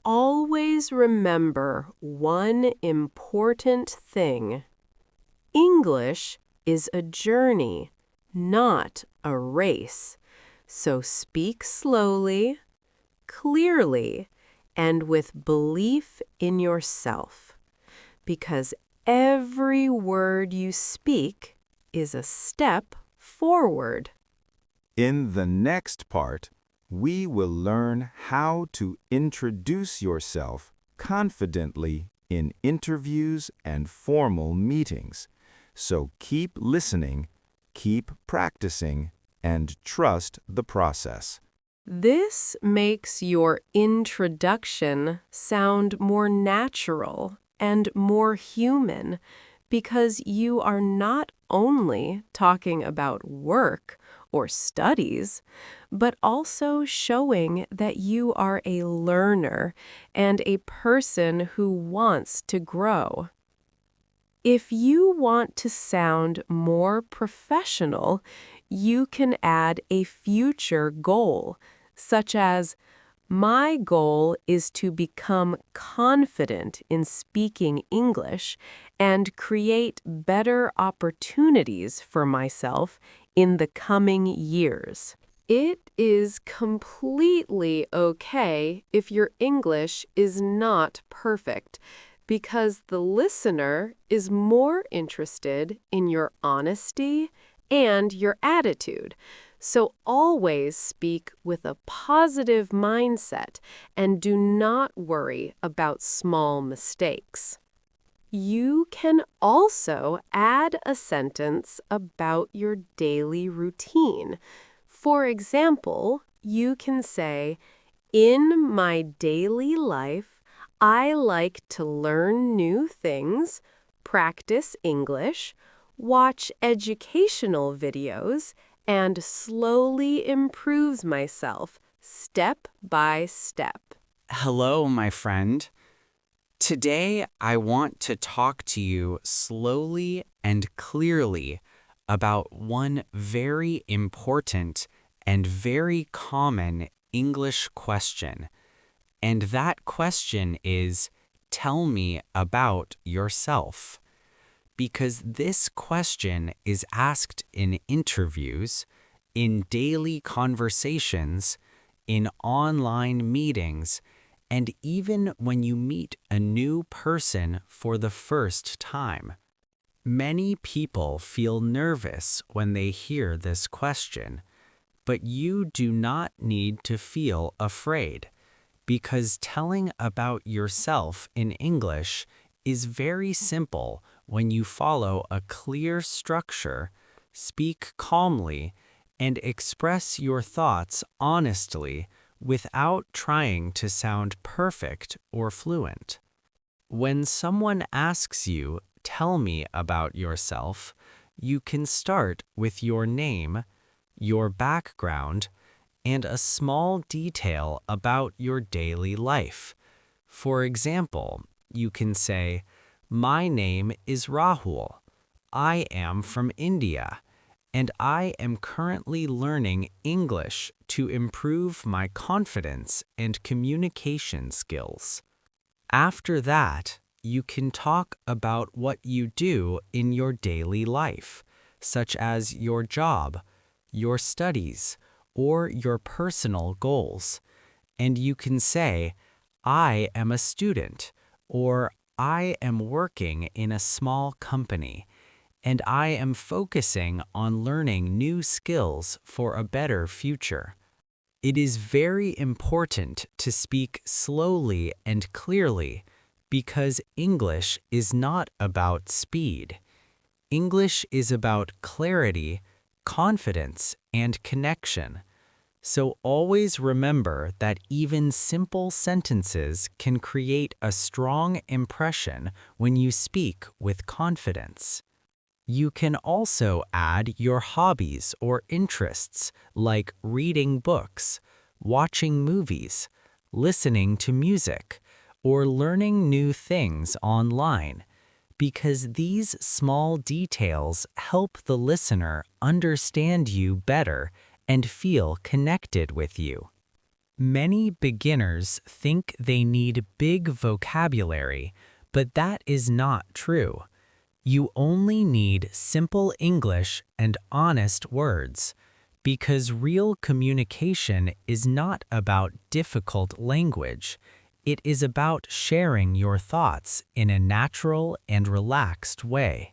Always remember one important thing. English is a journey, not a race. So speak slowly, clearly, and with belief in yourself, because every word you speak is a step forward. In the next part, we will learn how to introduce yourself confidently in interviews and formal meetings. So keep listening, keep practicing, and trust the process. This makes your introduction sound more natural and more human because you are not only talking about work or studies, but also showing that you are a learner and a person who wants to grow. If you want to sound more professional, you can add a future goal, such as, "My goal is to become confident in speaking English and create better opportunities for myself in the coming years." It is completely okay if your English is not perfect, because the listener is more interested in your honesty and your attitude. So always speak with a positive mindset and do not worry about small mistakes. You can also add a sentence about your daily routine. For example, you can say, "In my daily life, I like to learn new things, practice English, watch educational videos, and slowly improve myself step by step." Hello, my friend. Today, I want to talk to you slowly and clearly about one very important and very common English question. And that question is, tell me about yourself. Because this question is asked in interviews, in daily conversations, in online meetings, and even when you meet a new person for the first time. Many people feel nervous when they hear this question, but you do not need to feel afraid, because telling about yourself in English is very simple when you follow a clear structure, speak calmly, and express your thoughts honestly without trying to sound perfect or fluent. When someone asks you, "Tell me about yourself," you can start with your name, your background, and a small detail about your daily life. For example, you can say, "My name is Rahul. I am from India, and I am currently learning English to improve my confidence and communication skills." After that, you can talk about what you do in your daily life, such as your job, your studies, or your personal goals. And you can say, "I am a student," or "I am working in a small company, and I am focusing on learning new skills for a better future." It is very important to speak slowly and clearly, because English is not about speed. English is about clarity, confidence, and connection. So always remember that even simple sentences can create a strong impression when you speak with confidence. You can also add your hobbies or interests, like reading books, watching movies, listening to music, or learning new things online, because these small details help the listener understand you better and feel connected with you. Many beginners think they need big vocabulary, but that is not true. You only need simple English and honest words, because real communication is not about difficult language. It is about sharing your thoughts in a natural and relaxed way.